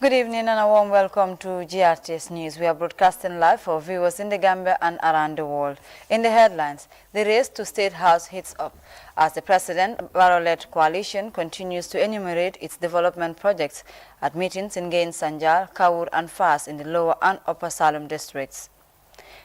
Good evening and a warm welcome to GRTS News. We are broadcasting live for viewers in the Gambia and around the world. In the headlines, the race to State House heats up as the President Barrow-led coalition continues to enumerate its development projects at meetings in Gain Sanjal, Kawur and Fas in the Lower and Upper Salem districts.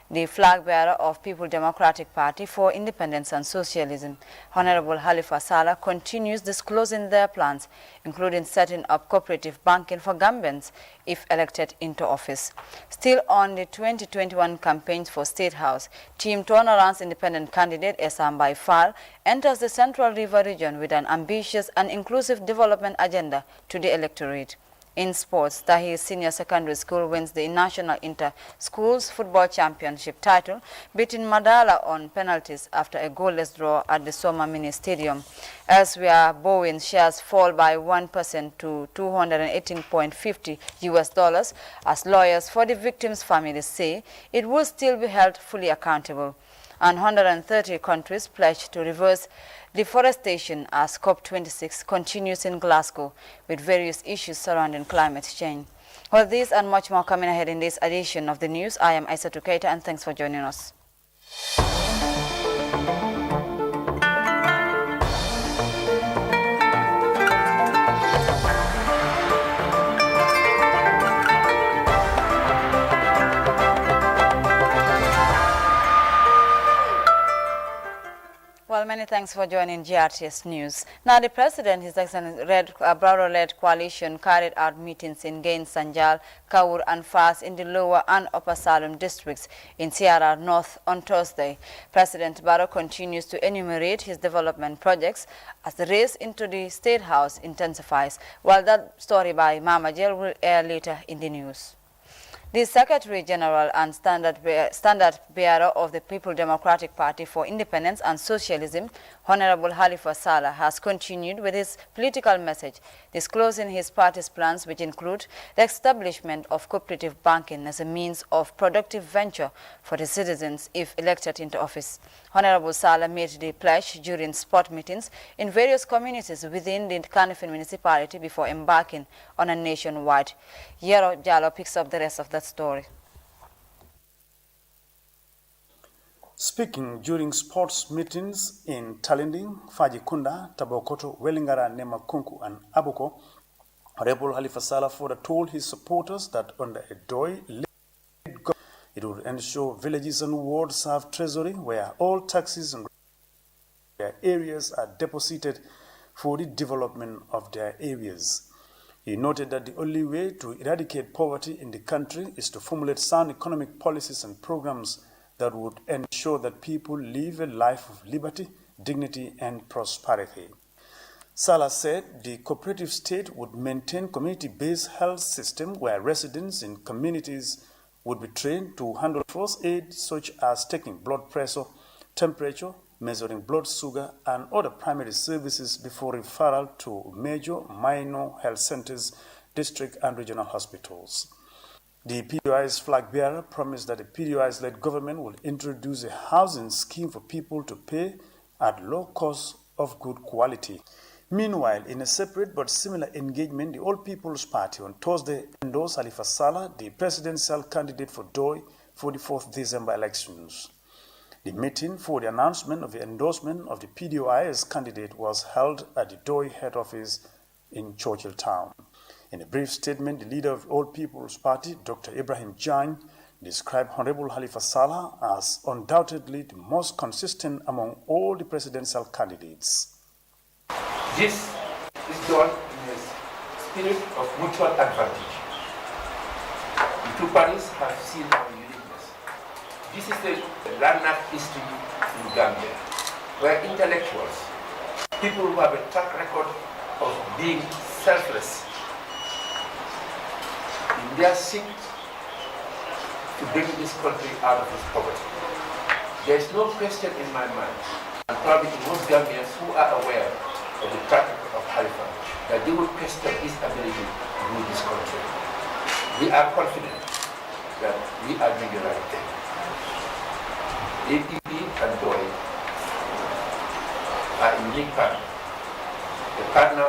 The flag bearer of People Democratic Party for Independence and Socialism, Honorable Halifa Sallah, continues disclosing their plans, including setting up cooperative banking for Gambians if elected into office. Still on the 2021 campaigns for State House, Team Turnaround's independent candidate Esambai Fall enters the Central River region with an ambitious and inclusive development agenda to the electorate. In sports, Tahir Senior Secondary School wins the National Inter-Schools Football Championship title, beating Madala on penalties after a goalless draw at the Soma Mini Stadium. Elsewhere, Boeing shares fall by 1% to $218.50 US, as lawyers for the victims' families say it will still be held fully accountable. And 130 countries pledged to reverse deforestation as COP26 continues in Glasgow with various issues surrounding climate change. Well, this and much more coming ahead in this edition of the news. I am Aissatou Keita and thanks for joining us. Well, many thanks for joining GRTS News. Now, the President, His Excellency Barrow-led coalition carried out meetings in Gain Sanjal, Kawur and Fas in the Lower and Upper Salem districts in Sierra North on Thursday. President Barrow continues to enumerate his development projects as the race into the State House intensifies, while that story by Mama Jel will air later in the news. The Secretary General and standard bearer of the People Democratic Party for Independence and Socialism, Honorable Halifa Sallah, has continued with his political message, disclosing his party's plans, which include the establishment of cooperative banking as a means of productive venture for the citizens if elected into office. Honorable Sallah made the pledge during spot meetings in various communities within the Kanifing municipality before embarking on a nationwide. Yero Jallo picks up the rest of that story. Speaking during sports meetings in Talinding, Fajikunda, Tabokoto, Wellingara, Nemakunku and Abuko, Honorable Halifa Sallah further told his supporters that under a DOI-led government, it would ensure villages and wards have treasury where all taxes and their areas are deposited for the development of their areas. He noted that the only way to eradicate poverty in the country is to formulate sound economic policies and programs that would ensure that people live a life of liberty, dignity, and prosperity. Sallah said the cooperative state would maintain community-based health system where residents in communities would be trained to handle first aid such as taking blood pressure, temperature, measuring blood sugar, and other primary services before referral to major, minor health centers, district and regional hospitals. The PDOI's flag bearer promised that the PDOI's-led government will introduce a housing scheme for people to pay at low cost of good quality. Meanwhile, in a separate but similar engagement, the All People's Party on Thursday endorsed Halifa Sallah, the presidential candidate for DOI for the 4th December elections. The meeting for the announcement of the endorsement of the PDOI as candidate was held at the DOI head office in Churchill Town. In a brief statement, the leader of All People's Party, Dr. Ibrahim Jan, described Honorable Halifa Sallah as undoubtedly the most consistent among all the presidential candidates. This is done in a spirit of mutual advantage. The two parties have seen our uniqueness. This is the landmark history in Gambia, where intellectuals, people who have a track record of being selfless, in their seek to bring this country out of its poverty. There is no question in my mind, and probably in most Gambians who are aware of the track record of Halifa, that they will question his ability to rule this country. We are confident that we are doing the right thing. APP and DOI are a unique partner. The partner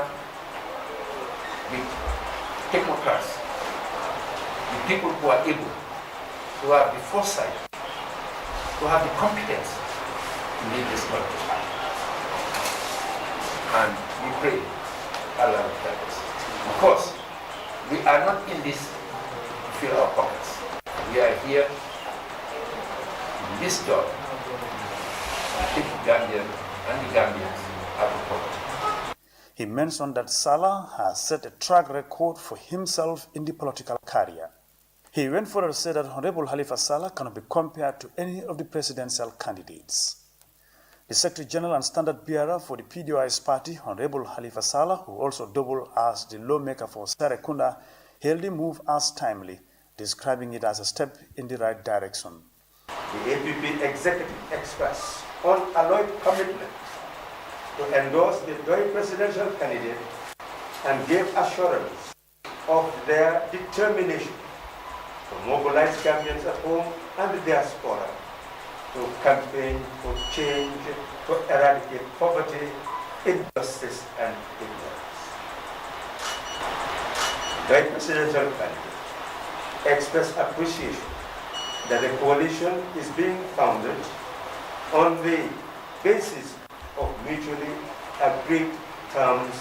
with technocrats, the people who are able, who have the foresight, who have the competence to lead this country. And we pray Allah will help us. Of course, we are not in this to fill our pockets. We are here in this job to keep the Gambian and the Gambians out of poverty. He mentioned that Sallah has set a track record for himself in the political career. He went further to say that Honorable Halifa Sallah cannot be compared to any of the presidential candidates. The Secretary General and Standard Bearer for the PDOI's party, Honorable Halifa Sallah, who also doubled as the lawmaker for Serekunda, hailed the move as timely, describing it as a step in the right direction. The APP executive expressed unalloyed commitment to endorse the Doi presidential candidate and gave assurance of their determination to mobilize Gambians at home and the diaspora to campaign for change, to eradicate poverty, injustice, and ignorance. The presidential candidate expressed appreciation that the coalition is being founded on the basis of mutually agreed terms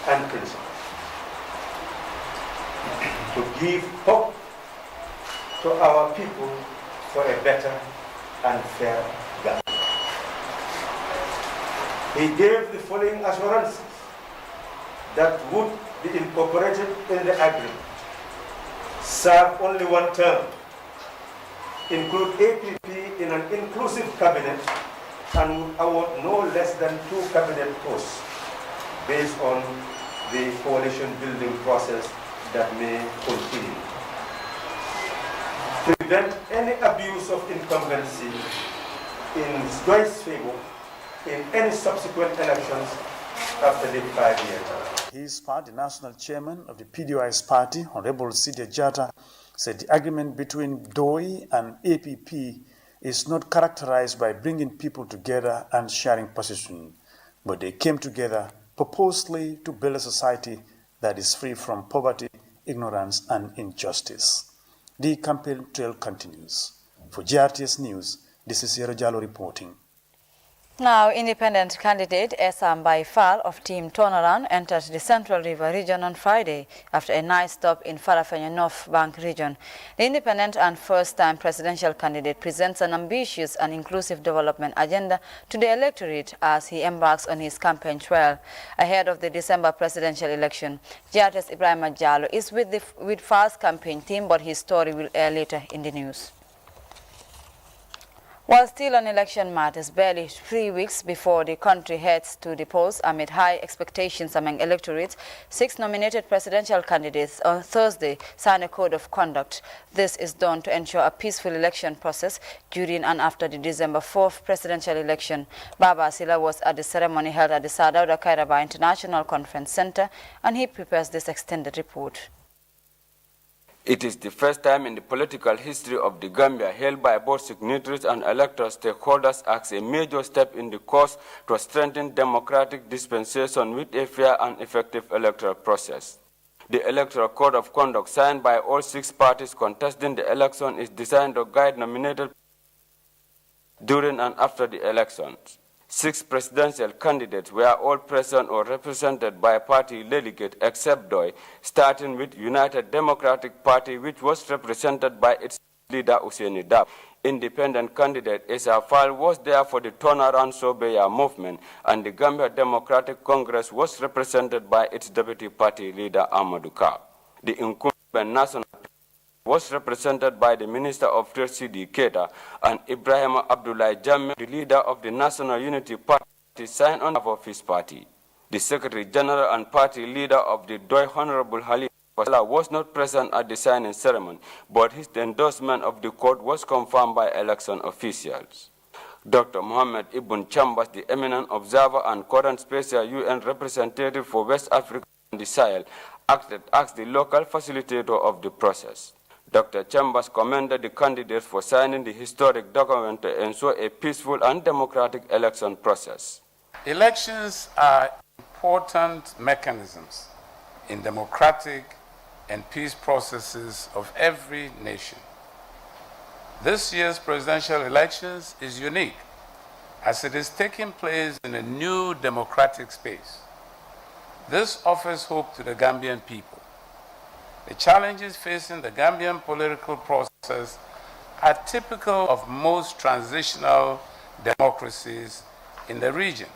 and principles. To give hope to our people for a better and fair Gambia. He gave the following assurances that would be incorporated in the agreement: serve only one term, include APP in an inclusive cabinet, and would award no less than 2 cabinet posts based on the coalition building process that may continue. To prevent any abuse of incumbency in Doi's favor in any subsequent elections after the 5-year term. His party, the national chairman of the PDOI's party, Honorable Sidia Jata, said the agreement between DOI and APP is not characterized by bringing people together and sharing position, but they came together purposely to build a society that is free from poverty, ignorance, and injustice. The campaign trail continues. For GRTS News, this is Yero Jallo reporting. Now, independent candidate Esam Baifal of Team Turnaround entered the Central River region on Friday after a night stop in Farafenni North Bank region. The independent and first-time presidential candidate presents an ambitious and inclusive development agenda to the electorate as he embarks on his campaign trail. Ahead of the December presidential election, GRTS Ibrahim Jallo is with Fal's campaign team, but his story will air later in the news. While still on election matters, barely 3 weeks before the country heads to the polls amid high expectations among electorates, 6 nominated presidential candidates on Thursday signed a code of conduct. This is done to ensure a peaceful election process during and after the December 4th presidential election. Baba Sila was at the ceremony held at the Sadauda Kairaba International Conference Center, and he prepares this extended report. It is the first time in the political history of the Gambia held by both signatories and electoral stakeholders as a major step in the course to strengthen democratic dispensation with a fair and effective electoral process. The Electoral Code of Conduct signed by all 6 parties contesting the election is designed to guide nominated during and after the elections. 6 presidential candidates were all present or represented by a party delegate except Doi, starting with United Democratic Party, which was represented by its leader Hussein Dab. Independent candidate Esa Fall was there for the turnaround Sobeya movement, and the Gambia Democratic Congress was represented by its deputy party leader Amadou Ka. The incumbent national was represented by the Minister of Trade Sidi Keita, and Ibrahim Abdullah Jammeh, the leader of the National Unity Party, signed on behalf of his party. The Secretary General and party leader of the Doi, Honorable Halil Fasala, was not present at the signing ceremony, but his endorsement of the court was confirmed by election officials. Dr. Mohammed Ibn Chambers, the eminent observer and current special UN representative for West Africa and the Sahel, acted as the local facilitator of the process. Dr. Chambers commended the candidates for signing the historic document to ensure a peaceful and democratic election process. Elections are important mechanisms in democratic and peace processes of every nation. This year's presidential elections is unique as it is taking place in a new democratic space. This offers hope to the Gambian people. The challenges facing the Gambian political process are typical of most transitional democracies in the region.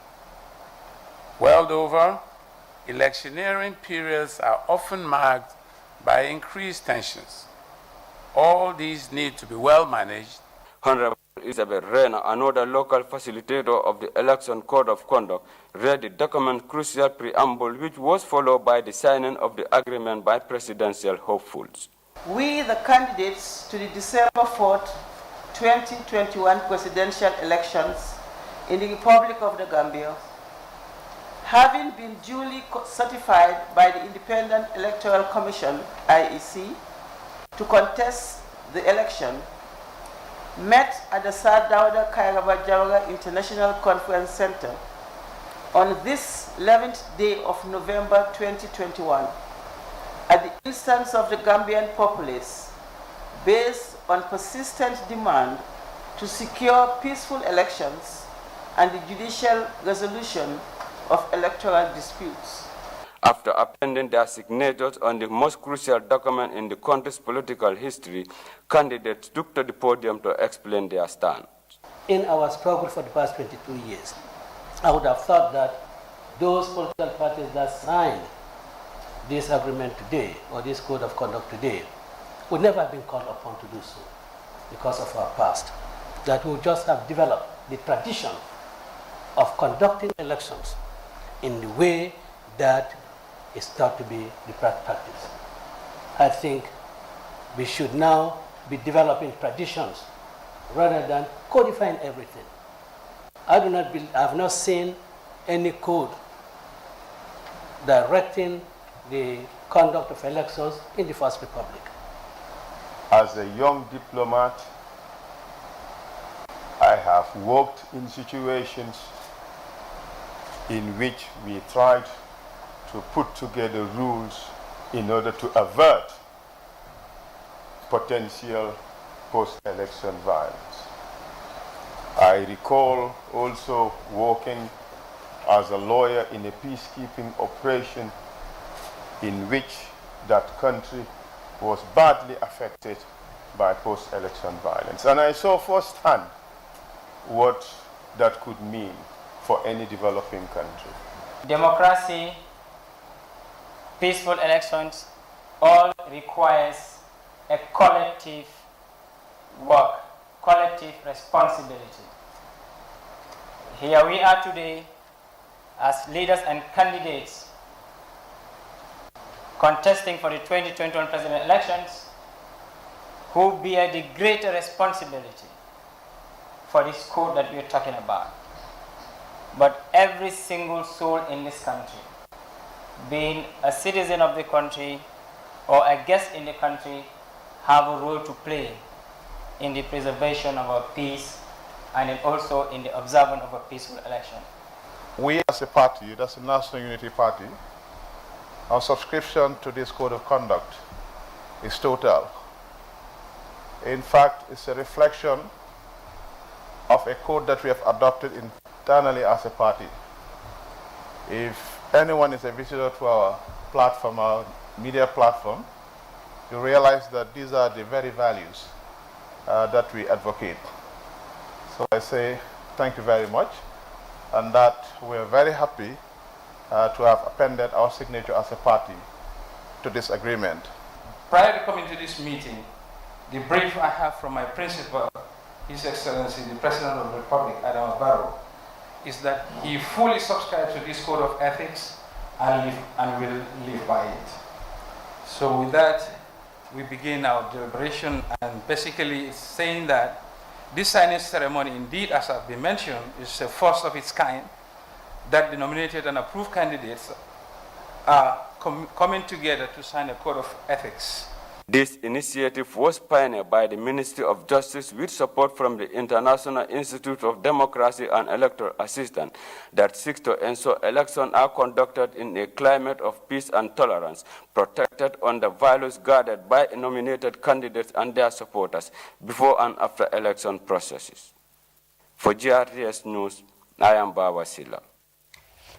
World over, electioneering periods are often marked by increased tensions. All these need to be well managed. Honorable Isabel Rena, another local facilitator of the Election Code of Conduct, read the document's crucial preamble, which was followed by the signing of the agreement by presidential hopefuls. We, the candidates to the December 4th, 2021 presidential elections in the Republic of the Gambia, having been duly certified by the Independent Electoral Commission, IEC, to contest the election, met at the Sir Dawda Kairaba Jawara International Conference Center on this 11th day of November 2021 at the instance of the Gambian populace, based on persistent demand to secure peaceful elections and the judicial resolution of electoral disputes. After appending their signatures on the most crucial document in the country's political history, candidates took to the podium to explain their stand. In our struggle for the past 22 years, I would have thought that those political parties that signed this agreement today, or this code of conduct today, would never have been called upon to do so because of our past. That we would just have developed the tradition of conducting elections in the way that is thought to be the practice. I think we should now be developing traditions rather than codifying everything. I have not seen any code directing the conduct of elections in the First Republic. As a young diplomat, I have worked in situations in which we tried to put together rules in order to avert potential post-election violence. I recall also working as a lawyer in a peacekeeping operation in which that country was badly affected by post-election violence. And I saw firsthand what that could mean for any developing country. Democracy, peaceful elections, all requires a collective work, collective responsibility. Here we are today as leaders and candidates contesting for the 2021 presidential elections, who bear the greater responsibility for this code that we are talking about. But every single soul in this country, being a citizen of the country or a guest in the country, have a role to play in the preservation of our peace and also in the observance of a peaceful election. We as a party, that's the National Unity Party, our subscription to this code of conduct is total. In fact, it's a reflection of a code that we have adopted in internally as a party. If anyone is a visitor to our platform, our media platform, you realize that these are the very values that we advocate. So I say thank you very much, and that we're very happy to have appended our signature as a party to this agreement. Prior to coming to this meeting, the brief I have from my principal, His Excellency, the President of the Republic, Adama Barrow, is that he fully subscribes to this code of ethics and will live by it. So with that, we begin our deliberation, and basically it's saying that this signing ceremony, indeed, as has been mentioned, is the first of its kind, that the nominated and approved candidates are coming together to sign a code of ethics. This initiative was pioneered by the Ministry of Justice with support from the International Institute of Democracy and Electoral Assistance that seeks to ensure elections are conducted in a climate of peace and tolerance, protected under values guarded by nominated candidates and their supporters before and after election processes. For GRTS News, I am Baba Silla.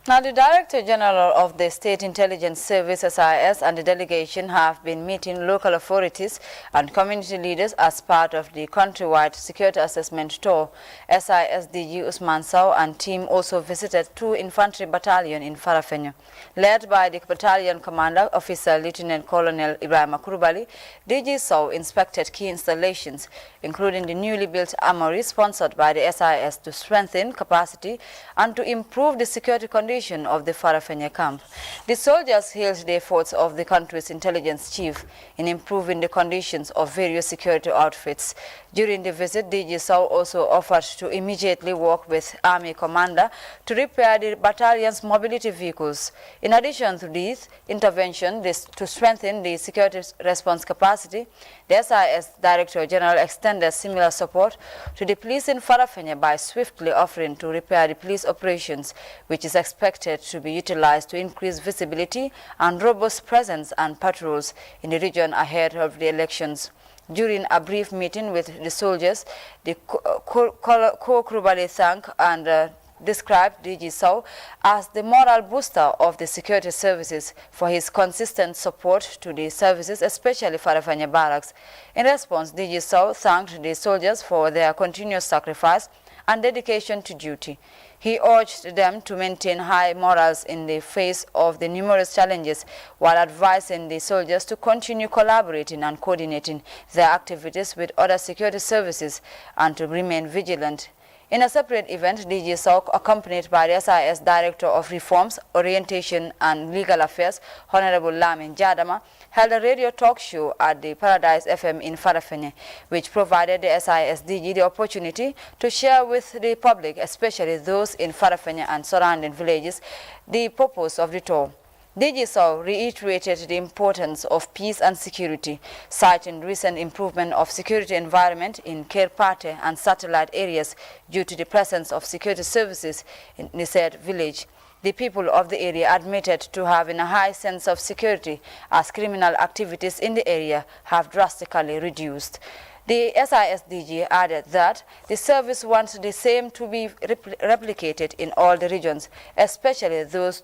Now, the Director General of the State Intelligence Service, SIS, and the delegation have been meeting local authorities and community leaders as part of the countrywide security assessment tour. SIS DG Usman Sow and team also visited 2 infantry battalion in Farafenni. Led by the battalion commander, Officer Lieutenant Colonel Ibrahim Kurubali, DG Sow inspected key installations, including the newly built armory sponsored by the SIS to strengthen capacity and to improve the security conditions of the Farafenni camp. The soldiers hailed the efforts of the country's intelligence chief in improving the conditions of various security outfits. During the visit, DG Sow also offered to immediately work with Army Commander to repair the battalion's mobility vehicles. In addition to this intervention to strengthen the security response capacity, the SIS Director General extended similar support to the police in Farafenni by swiftly offering to repair the police operations, which is expected to be utilized to increase visibility and robust presence and patrols in the region ahead of the elections. During a brief meeting with the soldiers, the Kurubali thanked and described DG Sow as the moral booster of the security services for his consistent support to the services, especially Farafenni Barracks. In response, DG Sow thanked the soldiers for their continuous sacrifice and dedication to duty. He urged them to maintain high morals in the face of the numerous challenges, while advising the soldiers to continue collaborating and coordinating their activities with other security services and to remain vigilant. In a separate event, DG Sow, accompanied by the SIS Director of Reforms, Orientation and Legal Affairs, Honorable Lamin Jadama, held a radio talk show at the Paradise FM in Farafenni, which provided the SIS DG the opportunity to share with the public, especially those in Farafenni and surrounding villages, the purpose of the tour. DG Sow reiterated the importance of peace and security, citing recent improvement of security environment in Kerpate and satellite areas due to the presence of security services in the said village. The people of the area admitted to having a high sense of security as criminal activities in the area have drastically reduced. The SIS DG added that the service wants the same to be replicated in all the regions, especially those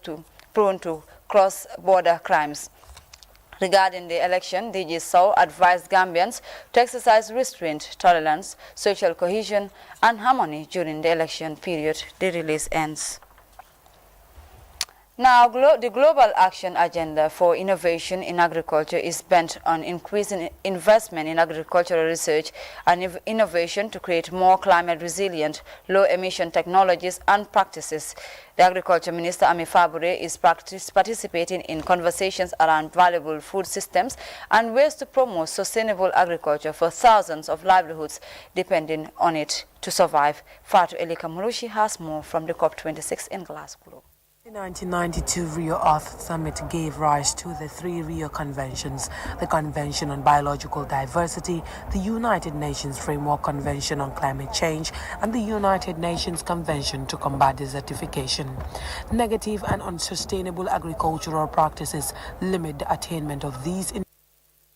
prone to cross-border crimes. Regarding the election, DG Sow advised Gambians to exercise restraint, tolerance, social cohesion, and harmony during the election period. The release ends. Now, the Global Action Agenda for Innovation in Agriculture is bent on increasing investment in agricultural research and innovation to create more climate-resilient, low-emission technologies and practices. The Agriculture Minister, Ami Fabure, is participating in conversations around valuable food systems and ways to promote sustainable agriculture for thousands of livelihoods depending on it to survive. Fatu Elika Murushi has more from the COP26 in Glasgow. The 1992 Rio Earth Summit gave rise to the 3 Rio Conventions: the Convention on Biological Diversity, the United Nations Framework Convention on Climate Change, and the United Nations Convention to Combat Desertification. Negative and unsustainable agricultural practices limit the attainment of these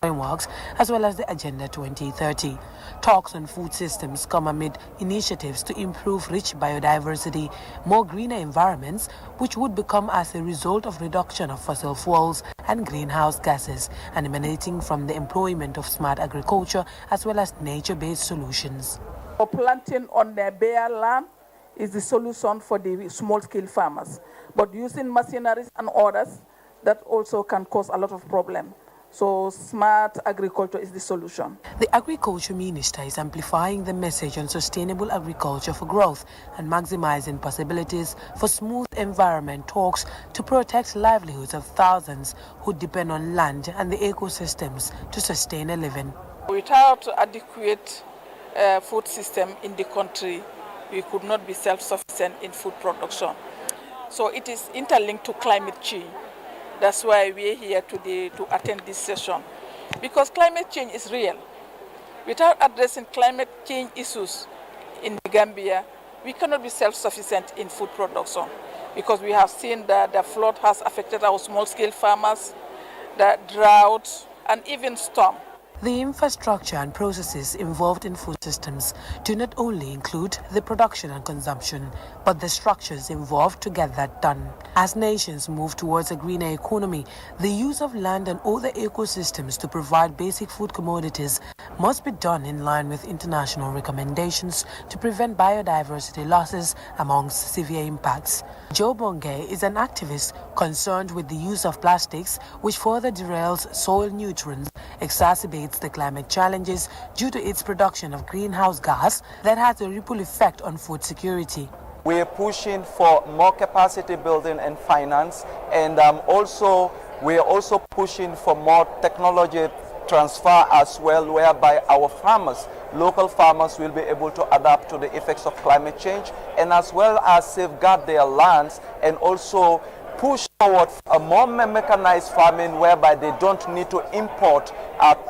frameworks, as well as the Agenda 2030. Talks on food systems come amid initiatives to improve rich biodiversity, more greener environments, which would become as a result of reduction of fossil fuels and greenhouse gases, and emanating from the employment of smart agriculture as well as nature-based solutions. Planting on their bare land is the solution for the small-scale farmers, but using machineries and others, that also can cause a lot of problems. So smart agriculture is the solution. The Agriculture Minister is amplifying the message on sustainable agriculture for growth and maximizing possibilities for smooth environment talks to protect livelihoods of thousands who depend on land and the ecosystems to sustain a living. Without adequate food system in the country, we could not be self-sufficient in food production. So it is interlinked to climate change. That's why we're here today to attend this session, because climate change is real. Without addressing climate change issues in the Gambia, we cannot be self-sufficient in food production, because we have seen that the flood has affected our small-scale farmers, the drought, and even storm. The infrastructure and processes involved in food systems do not only include the production and consumption, but the structures involved to get that done. As nations move towards a greener economy, the use of land and other ecosystems to provide basic food commodities must be done in line with international recommendations to prevent biodiversity losses amongst severe impacts. Joe Bonge is an activist concerned with the use of plastics, which further derails soil nutrients, exacerbates the climate challenges due to its production of greenhouse gas that has a ripple effect on food security. We are pushing for more capacity building and finance, and we are also pushing for more technology transfer as well, whereby our farmers, local farmers, will be able to adapt to the effects of climate change, and as well as safeguard their lands, and also push forward a more mechanized farming whereby they don't need to import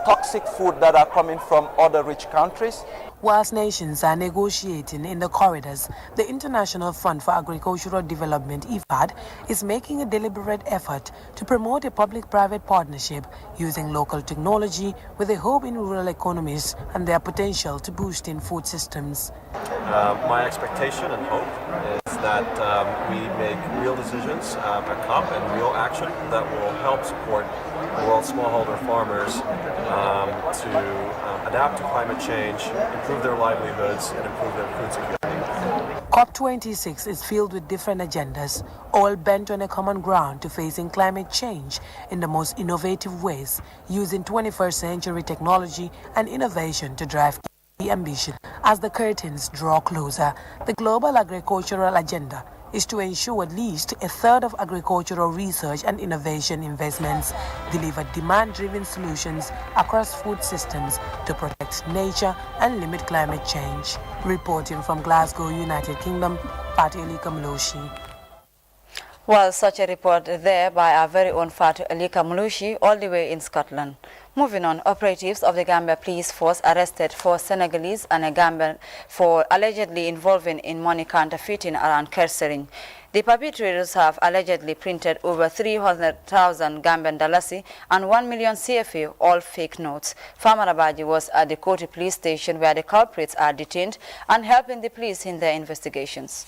toxic food that are coming from other rich countries. Whilst nations are negotiating in the corridors, the International Fund for Agricultural Development, IFAD, is making a deliberate effort to promote a public-private partnership using local technology with a hope in rural economies and their potential to boost in food systems. My expectation and hope is that we make real decisions at COP and real action that will help support the world's smallholder farmers to adapt to climate change, improve their livelihoods, and improve their food security. COP26 is filled with different agendas, all bent on a common ground to facing climate change in the most innovative ways, using 21st century technology and innovation to drive key ambition. As the curtains draw closer, the global agricultural agenda is to ensure at least a third of agricultural research and innovation investments deliver demand-driven solutions across food systems to protect nature and limit climate change. Reporting from Glasgow, United Kingdom, Fatu Elika Mloshi. Well, such a report there by our very own Fatu Elika Mloshi, all the way in Scotland. Moving on, operatives of the Gambia Police Force arrested 4 Senegalese and a Gambian for allegedly involving in money counterfeiting around Kersering. The perpetrators have allegedly printed over 300,000 Gambian dalasi and 1 million CFA, all fake notes. Famara Baji was at the Koti police station where the culprits are detained and helping the police in their investigations.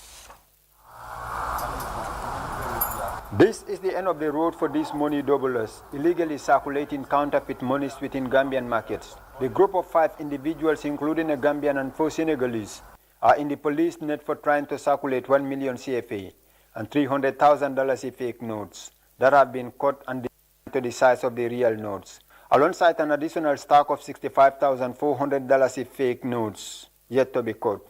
This is the end of the road for these money doublers, illegally circulating counterfeit monies within Gambian markets. The group of 5 individuals, including a Gambian and 4 Senegalese, are in the police net for trying to circulate 1 million CFA and $300,000 fake notes that have been cut and divided to the size of the real notes, alongside an additional stock of $65,400 fake notes yet to be cut.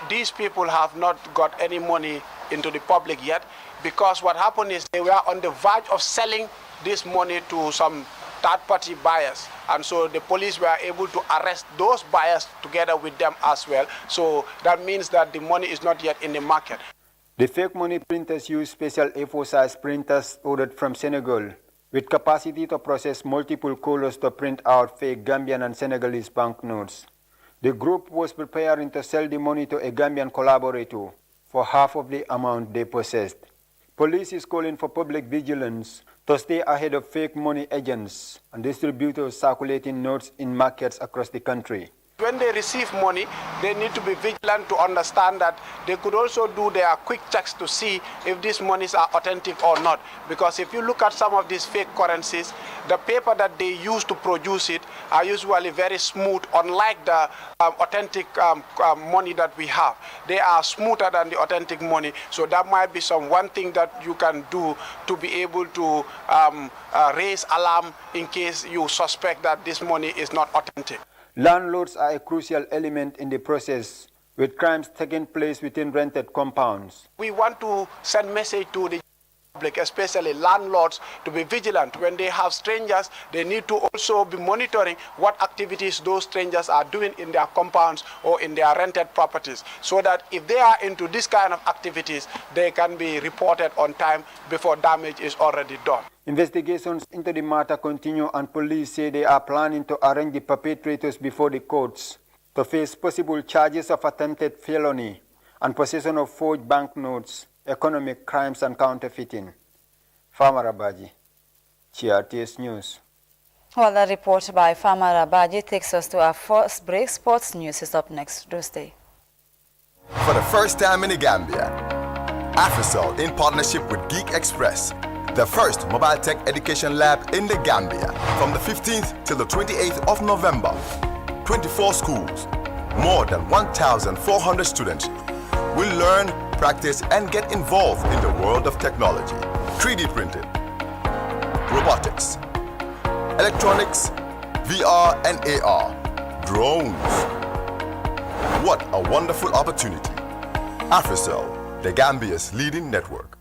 These people have not got any money into the public yet, because what happened is they were on the verge of selling this money to some third-party buyers, and so the police were able to arrest those buyers together with them as well. So that means that the money is not yet in the market. The fake money printers use special A4 size printers ordered from Senegal with capacity to process multiple colors to print out fake Gambian and Senegalese banknotes. The group was preparing to sell the money to a Gambian collaborator for half of the amount they possessed. Police is calling for public vigilance to stay ahead of fake money agents and distributors circulating notes in markets across the country. When they receive money, they need to be vigilant to understand that they could also do their quick checks to see if these monies are authentic or not. Because if you look at some of these fake currencies, the paper that they use to produce it are usually very smooth, unlike the authentic money that we have. They are smoother than the authentic money. So that might be one thing that you can do to be able to raise alarm in case you suspect that this money is not authentic. Landlords are a crucial element in the process, with crimes taking place within rented compounds. We want to send message to the public, especially landlords, to be vigilant. When they have strangers, they need to also be monitoring what activities those strangers are doing in their compounds or in their rented properties, so that if they are into this kind of activities, they can be reported on time before damage is already done. Investigations into the matter continue, and police say they are planning to arraign the perpetrators before the courts to face possible charges of attempted felony and possession of forged banknotes, economic crimes and counterfeiting. Farmer Abaji, GRTS News. Well, the report by Farmer Abaji takes us to our first break. Sports news is up next. Do stay. For the first time in the Gambia, AfriCell, in partnership with Geek Express, the first mobile tech education lab in the Gambia, from the 15th till the 28th of November. 24 schools, more than 1,400 students will learn, practice, and get involved in the world of technology. 3D printing, robotics, electronics, VR and AR, drones. What a wonderful opportunity. AfriCell, the Gambia's leading network.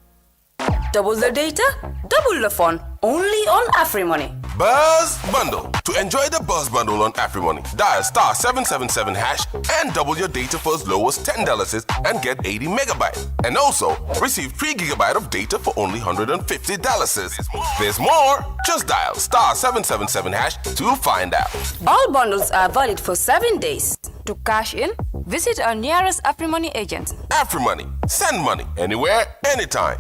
Double the data, double the fun, only on AfriMoney. Buzz Bundle. To enjoy the Buzz Bundle on AfriMoney, dial *777# and double your data for as low as $10 and get 80 megabytes. And also, receive 3 gigabytes of data for only $150. There's more. Just dial *777# to find out. All bundles are valid for 7 days. To cash in, visit our nearest AfriMoney agent. AfriMoney. Send money anywhere, anytime.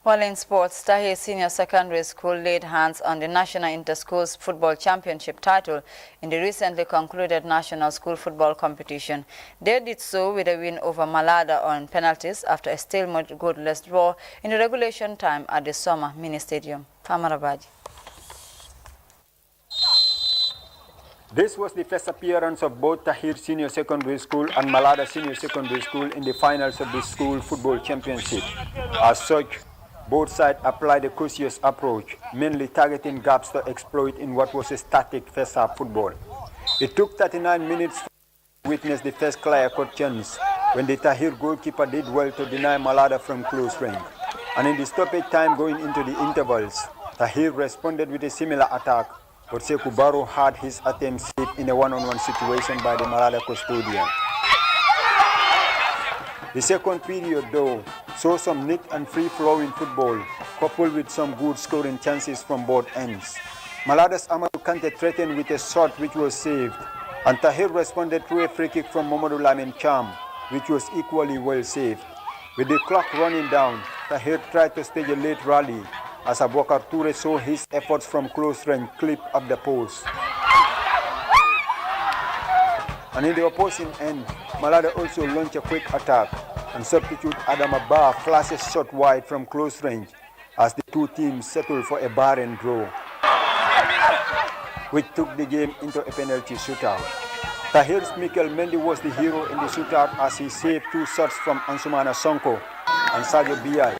While in sports, Tahir Senior Secondary School laid hands on the National Inter-Schools Football Championship title in the recently concluded National School Football Competition. They did so with a win over Malada on penalties after a stalemate goalless draw in the regulation time at the Summer Mini Stadium. Farmer Abaji. This was the first appearance of both Tahir Senior Secondary School and Malada Senior Secondary School in the finals of the School Football Championship. As such, both sides applied a cautious approach, mainly targeting gaps to exploit in what was a static first-half football. It took 39 minutes to witness the first clear-cut chance when the Tahir goalkeeper did well to deny Malada from close range. And in the stoppage time going into the intervals, Tahir responded with a similar attack, but Sekou Barrow had his attempt saved in a one-on-one situation by the Malada custodian. The second period, though, saw some neat and free-flowing football, coupled with some good scoring chances from both ends. Malada's Amadou Kante threatened with a shot which was saved, and Tahir responded through a free kick from Mamadou Lamin Cham, which was equally well saved. With the clock running down, Tahir tried to stage a late rally as Abubakar Toure saw his efforts from close range clip up the post. And in the opposing end, Malada also launched a quick attack, and substitute Adam Abba flashes shot wide from close range as the two teams settled for a barren draw, which took the game into a penalty shootout. Tahir's Mikel Mendy was the hero in the shootout as he saved 2 shots from Ansumana Sonko and Sadio Biai.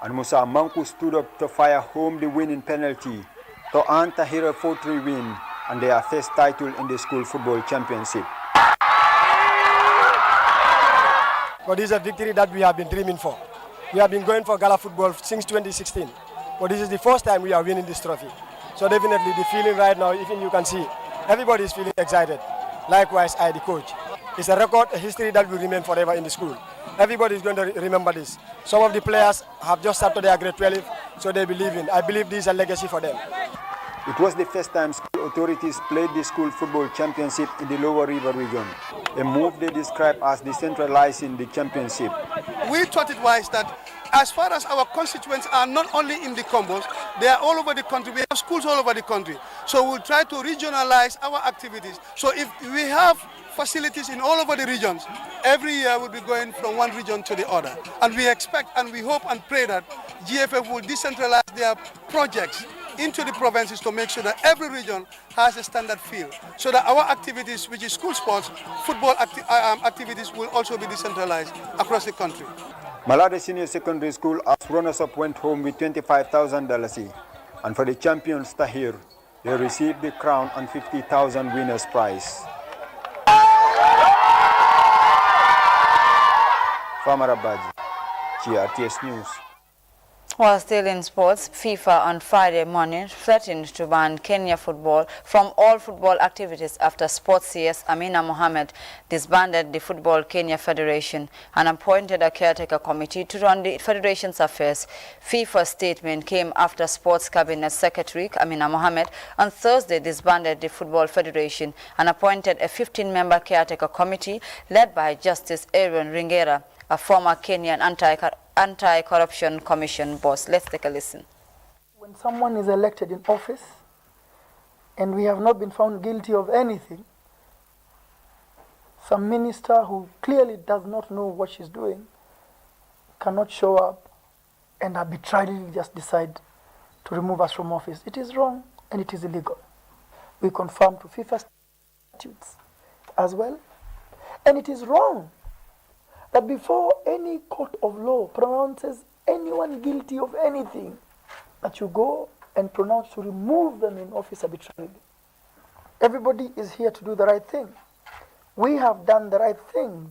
And Musa Manku stood up to fire home the winning penalty to earn Tahir a 4-3 win and their first title in the School Football Championship. But this is a victory that we have been dreaming for. We have been going for Gala football since 2016. But this is the first time we are winning this trophy. So definitely the feeling right now, even you can see, everybody is feeling excited. Likewise, I, the coach. It's a record, a history that will remain forever in the school. Everybody is going to remember this. Some of the players have just started their grade 12, so they believe in. I believe this is a legacy for them. It was the first time school authorities played the school football championship in the Lower River region, a move they describe as decentralizing the championship. We thought it wise that as far as our constituents are not only in the Combos, they are all over the country. We have schools all over the country. So we'll try to regionalize our activities. So if we have facilities in all over the regions, every year we'll be going from one region to the other. And we expect and we hope and pray that GFF will decentralize their projects into the provinces to make sure that every region has a standard field, so that our activities, which is school sports, football activities, will also be decentralized across the country. Malade Senior Secondary School as runners-up went home with $25,000, and for the champions Tahir, they received the crown and $50,000 winners prize. Famara Baji, GRTS News. While still in sports, FIFA on Friday morning threatened to ban Kenya football from all football activities after sports CS Amina Mohamed disbanded the Football Kenya Federation and appointed a caretaker committee to run the federation's affairs. FIFA's statement came after Sports Cabinet Secretary Amina Mohamed on Thursday disbanded the Football Federation and appointed a 15-member caretaker committee led by Justice Aaron Ringera, a former Kenyan Anti-Corruption Commission boss. Let's take a listen. When someone is elected in office and we have not been found guilty of anything, some minister who clearly does not know what she's doing cannot show up and arbitrarily just decide to remove us from office. It is wrong and it is illegal. We conform to FIFA statutes as well. And it is wrong that before any court of law pronounces anyone guilty of anything, that you go and pronounce to remove them in office arbitrarily. Everybody is here to do the right thing. We have done the right things.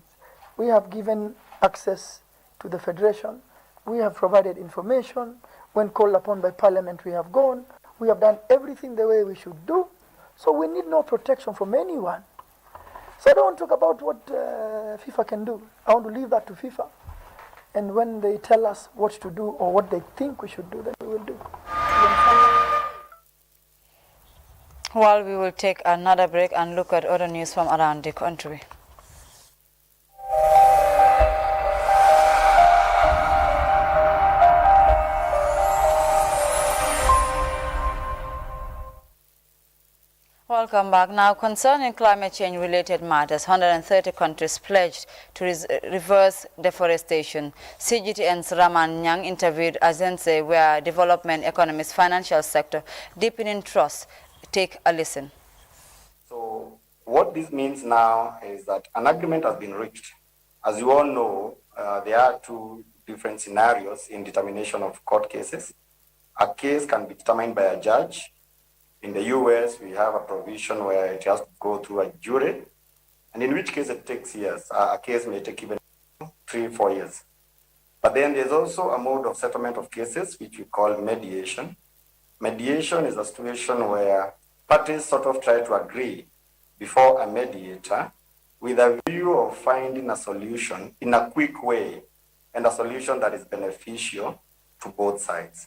We have given access to the federation. We have provided information. When called upon by Parliament, we have gone. We have done everything the way we should do. So we need no protection from anyone. So I don't want to talk about what FIFA can do. I want to leave that to FIFA. And when they tell us what to do or what they think we should do, then we will do. Well, we will take another break and look at other news from around the country. Welcome back. Now, concerning climate change related matters, 130 countries pledged to reverse deforestation. CGTN's Raman Nyang interviewed Azense, where development economists, financial sector, deepening trust. Take a listen. So what this means now is that an agreement has been reached. As you all know, there are two different scenarios in determination of court cases. A case can be determined by a judge. In the US, we have a provision where it has to go through a jury, and in which case it takes years. A case may take even 3-4 years. But then there's also a mode of settlement of cases, which we call mediation. Mediation is a situation where parties sort of try to agree before a mediator with a view of finding a solution in a quick way, and a solution that is beneficial to both sides.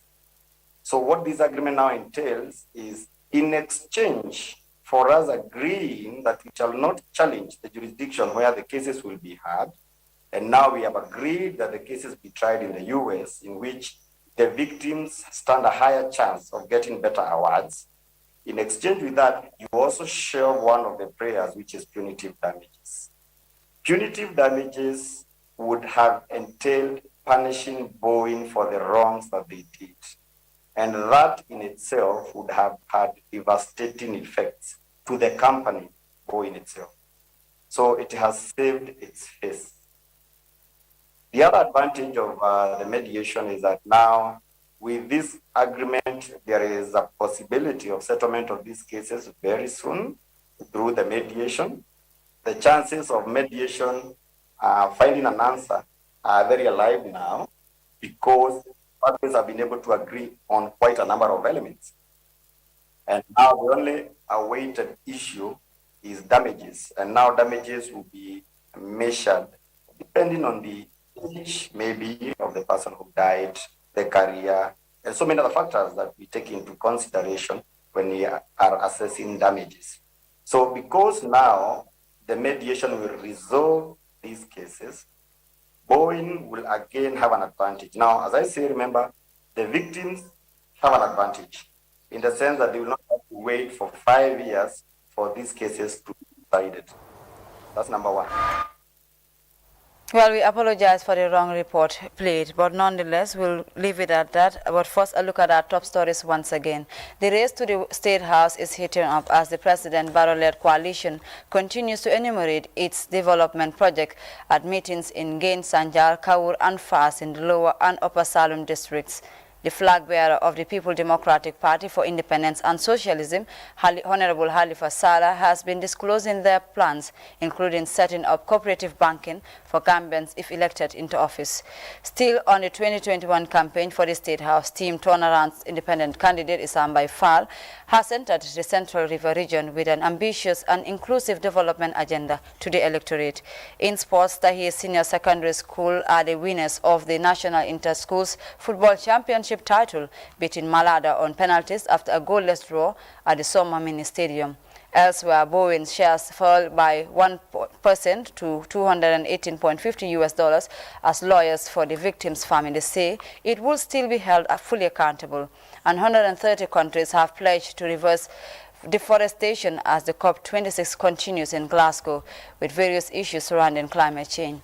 So what this agreement now entails is, in exchange for us agreeing that we shall not challenge the jurisdiction where the cases will be heard, and now we have agreed that the cases be tried in the US, in which the victims stand a higher chance of getting better awards. In exchange with that, you also share one of the prayers, which is punitive damages. Punitive damages would have entailed punishing Boeing for the wrongs that they did. And that in itself would have had devastating effects to the company, Boeing itself. So it has saved its face. The other advantage of the mediation is that now, with this agreement, there is a possibility of settlement of these cases very soon through the mediation. The chances of mediation finding an answer are very alive now, because parties have been able to agree on quite a number of elements. And now the only awaited issue is damages, and now damages will be measured depending on the age, maybe, of the person who died, the career, and so many other factors that we take into consideration when we are assessing damages. So because now the mediation will resolve these cases, Boeing will again have an advantage. Now, as I say, remember, the victims have an advantage in the sense that they will not have to wait for 5 years for these cases to be decided. That's number one. Well, we apologize for the wrong report played, but nonetheless, we'll leave it at that. But first, a look at our top stories once again. The race to the State House is heating up as the President Barrow-led coalition continues to enumerate its development project at meetings in Gain, Sanjar, Kawur, and Fas in the lower and upper Salem districts. The flag bearer of the People Democratic Party for Independence and Socialism, Honorable Halifa Saleh, has been disclosing their plans, including setting up cooperative banking for Gambians if elected into office. Still on the 2021 campaign for the State House, Team Turnaround's independent candidate Isambai Fall has entered the Central River region with an ambitious and inclusive development agenda to the electorate. In sports, Tahir Senior Secondary School are the winners of the National Inter-Schools Football Championship title, beating Malada on penalties after a goalless draw at the Soma Mini Stadium. Elsewhere, Boeing's shares fell by 1% to $218.50 as lawyers for the victims' family say it will still be held fully accountable. And 130 countries have pledged to reverse deforestation as the COP26 continues in Glasgow with various issues surrounding climate change.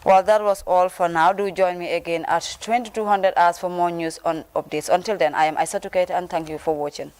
Well, that was all for now. Do join me again at 2200 hours for more news on updates. Until then, I am Aissatou Keita and thank you for watching.